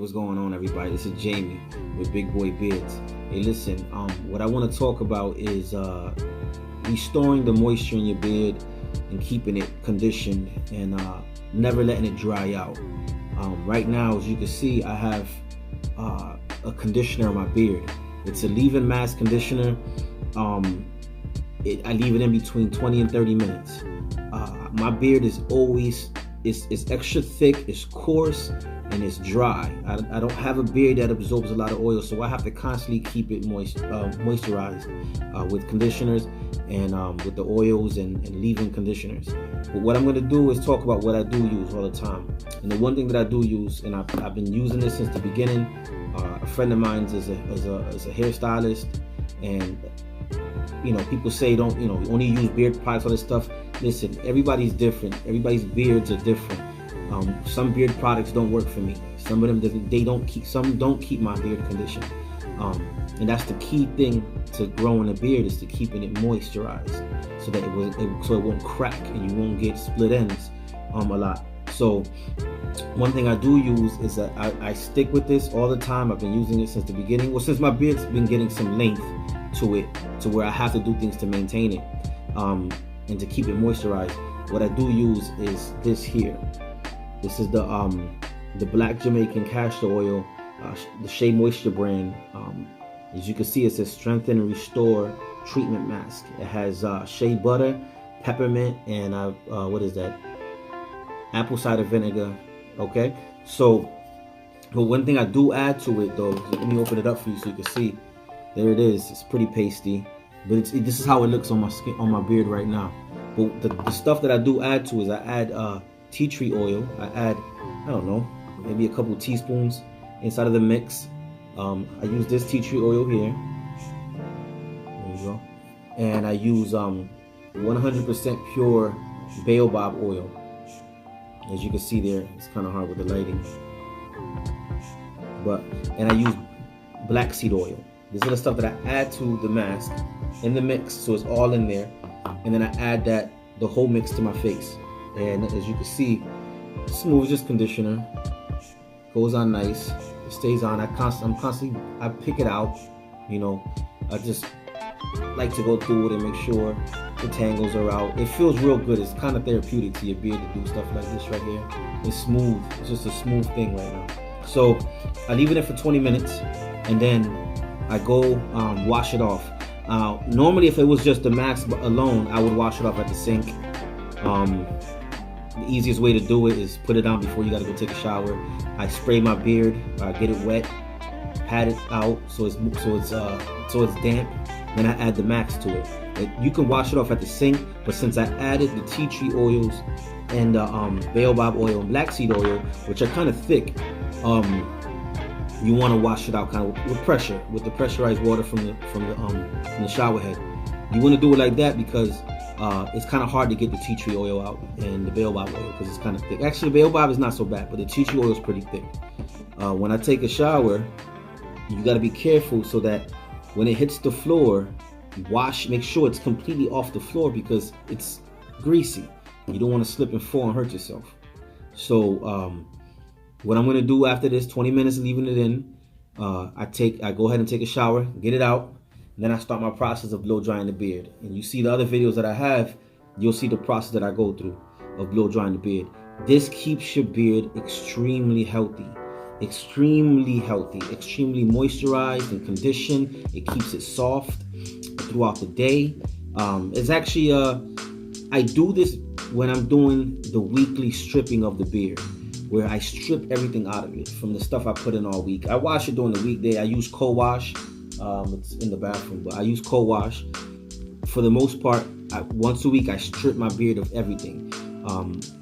what's going on, everybody? This is Jamie with Big Boy Beards. Hey, listen, what I want to talk about is restoring the moisture in your beard and keeping it conditioned and never letting it dry out. Right now, as you can see, I have a conditioner on my beard. It's a leave-in mask conditioner. I leave it in between 20 and 30 minutes. My beard is always it's extra thick, it's coarse, and it's dry. I don't have a beard that absorbs a lot of oil, so I have to constantly keep it moisturized with conditioners and with the oils and leave-in conditioners. But what I'm going to do is talk about what I do use all the time. And the one thing that I do use, and I've been using this since the beginning. A friend of mine is a hairstylist, and people say don't only use beard products, all this stuff. Listen, everybody's different. Everybody's beards are different. Some beard products don't work for me. Some of them some don't keep my beard conditioned. And that's the key thing to growing a beard, is to keeping it moisturized so that it won't crack and you won't get split ends a lot. So one thing I do use is that I stick with this all the time. I've been using it since the beginning. Well, since my beard's been getting some length to it, to where I have to do things to maintain it and to keep it moisturized. What I do use is this here. This is the black Jamaican castor oil, the Shea Moisture brand. As you can see, it says strengthen and restore treatment mask. It has shea butter, peppermint, and what is that? Apple cider vinegar. Okay, so but one thing I do add to it though, let me open it up for you so you can see. There it is. It's pretty pasty, but this is how it looks on my skin, on my beard right now. But the stuff that I do add to is I add tea tree oil. I add, I don't know, maybe a couple teaspoons inside of the mix. I use this tea tree oil here. There you go. And I use 100% pure Baobob oil. As you can see there, it's kind of hard with the lighting. And I use black seed oil. These are the stuff that I add to the mask in the mix, so it's all in there. And then I add the whole mix to my face. And as you can see, smooth as conditioner. Goes on nice. It stays on. I pick it out. I just like to go through it and make sure the tangles are out. It feels real good. It's kind of therapeutic to your beard to do stuff like this right here. It's smooth. It's just a smooth thing right now. So I leave it in for 20 minutes, and then I go wash it off. Normally, if it was just the mask alone, I would wash it off at the sink. The easiest way to do it is put it on before you got to go take a shower. I spray my beard, get it wet, pat it out so it's damp. Then I add the mask to it. You can wash it off at the sink, but since I added the tea tree oils and the Baobob oil and black seed oil, which are kind of thick, you want to wash it out kind of with pressure, with the pressurized water from the shower head. You want to do it like that because it's kind of hard to get the tea tree oil out and the Baobob oil because it's kind of thick. Actually, Baobob is not so bad, but the tea tree oil is pretty thick. When I take a shower, you got to be careful so that when it hits the floor, make sure it's completely off the floor because it's greasy. You don't want to slip and fall and hurt yourself. So what I'm going to do after this 20 minutes leaving it in, I go ahead and take a shower, get it out, and then I start my process of blow drying the beard. And you see the other videos that I have, you'll see the process that I go through of blow drying the beard. This keeps your beard extremely healthy, extremely moisturized and conditioned. It keeps it soft throughout the day. It's actually I do this when I'm doing the weekly stripping of the beard, where I strip everything out of it from the stuff I put in all week. I wash it during the weekday. I use co-wash. It's in the bathroom, but I use co-wash. For the most part, once a week I strip my beard of everything.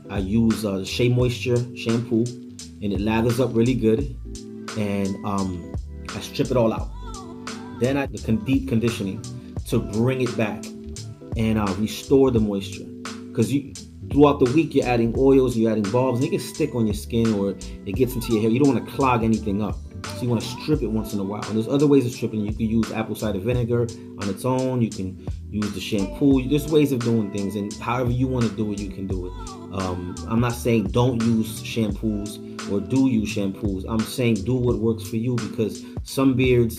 I use the Shea Moisture shampoo, and it lathers up really good. And I strip it all out. Then I do deep conditioning to bring it back and restore the moisture. Because throughout the week you're adding oils, you're adding bulbs, and it can stick on your skin or it gets into your hair. You don't want to clog anything up. So you want to strip it once in a while. And there's other ways of stripping. You can use apple cider vinegar on its own. You can use the shampoo. There's ways of doing things, and however you want to do it, you can do it. I'm not saying don't use shampoos or do use shampoos. I'm saying do what works for you, because some beards,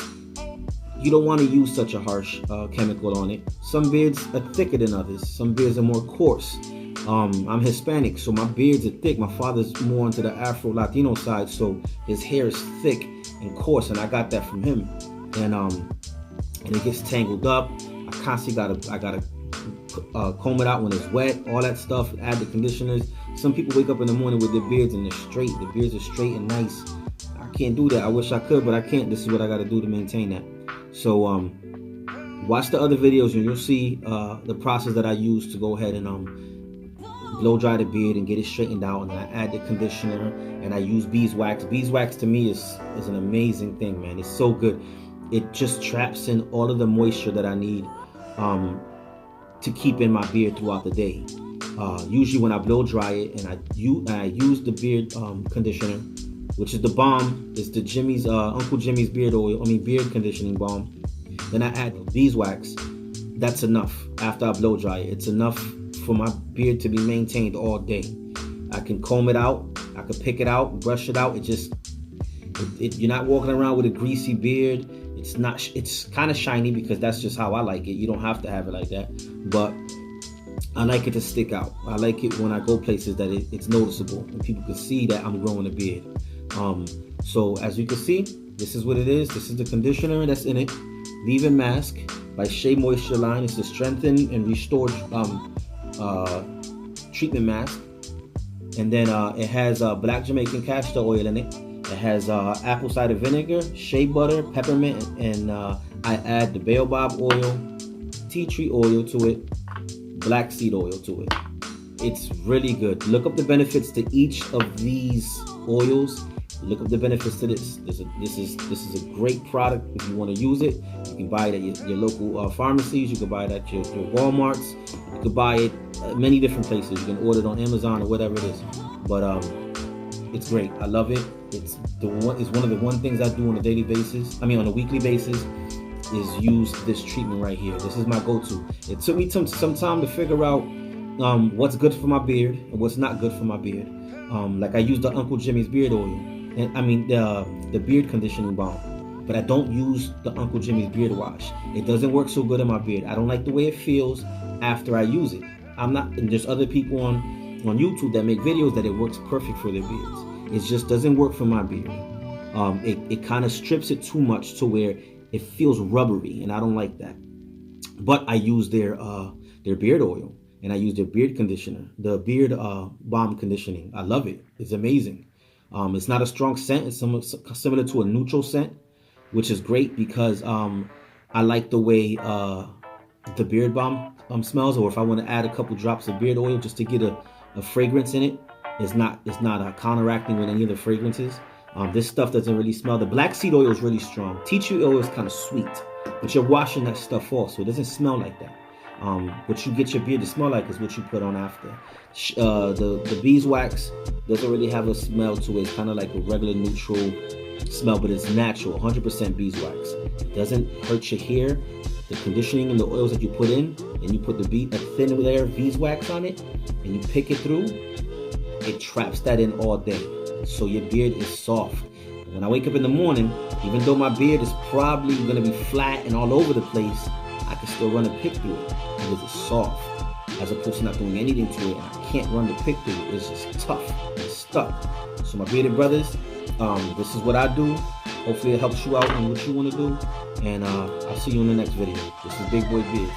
you don't want to use such a harsh chemical on it. Some beards are thicker than others. Some beards are more coarse. I'm Hispanic, so my beards are thick. My father's more into the Afro-Latino side, so his hair is thick and coarse, and I got that from him. And it gets tangled up. I constantly gotta comb it out when it's wet, all that stuff, add the conditioners. Some people wake up in the morning with their beards and they're straight. The beards are straight and nice. I can't do that. I wish I could, but I can't. This is what I gotta do to maintain that. So watch the other videos and you'll see the process that I use to go ahead and blow dry the beard and get it straightened out. And I add the conditioner and I use beeswax. Beeswax to me is an amazing thing, man. It's so good. It just traps in all of the moisture that I need to keep in my beard throughout the day. Usually when I blow dry it and I use the beard conditioner, which is the balm, it's the Uncle Jimmy's beard conditioning balm. Then I add beeswax. That's enough. After I blow dry it, it's enough for my beard to be maintained all day. I can comb it out, I can pick it out, brush it out. You're not walking around with a greasy beard. It's kind of shiny because that's just how I like it. You don't have to have it like that, but I like it to stick out. I like it when I go places that it's noticeable and people can see that I'm growing a beard. So as you can see, this is what it is. This is the conditioner that's in it. Leave-in mask by Shea Moisture line. It's the strengthen and restore treatment mask. And then it has black Jamaican castor oil in it. It has apple cider vinegar, shea butter, peppermint, and I add the Baobob oil, tea tree oil to it, black seed oil to it. It's really good. Look up the benefits to each of these oils. Look up the benefits to this. This is a great product if you want to use it. You can buy it at your local pharmacies. You can buy it at your Walmarts. You can buy it at many different places. You can order it on Amazon or whatever it is. But it's great. I love it. It's one of the one things I do on a daily basis. I mean, on a weekly basis, is use this treatment right here. This is my go-to. It took me some time to figure out what's good for my beard and what's not good for my beard. Like I use the Uncle Jimmy's beard oil, and I mean the beard conditioning balm. But I don't use the Uncle Jimmy's beard wash. It doesn't work so good in my beard. I don't like the way it feels after I use it. And there's other people on YouTube that make videos that it works perfect for their beards. It just doesn't work for my beard. It kind of strips it too much to where it feels rubbery, and I don't like that. But I use their beard oil, and I use their beard conditioner, the beard balm conditioning. I love it. It's amazing. It's not a strong scent. It's similar to a neutral scent, which is great because I like the way the beard balm smells. Or if I want to add a couple drops of beard oil just to get a fragrance in it, it's not counteracting with any of the fragrances. This stuff doesn't really smell. The black seed oil is really strong. Tea tree oil is kind of sweet, but you're washing that stuff off, so it doesn't smell like that. What you get your beard to smell like is what you put on after. The beeswax doesn't really have a smell to it. It's kind of like a regular neutral smell, but it's natural, 100% beeswax. It doesn't hurt your hair. The conditioning and the oils that you put in, and you put a thin layer of beeswax on it, and you pick it through, it traps that in all day. So your beard is soft. When I wake up in the morning, even though my beard is probably going to be flat and all over the place, I can still run a pick through it because it's soft, as opposed to not doing anything to it. I can't run the pick through it. It's just tough. It's stuck. So my bearded brothers, this is what I do. Hopefully it helps you out in what you want to do. And I'll see you in the next video. This is Big Boy Beard.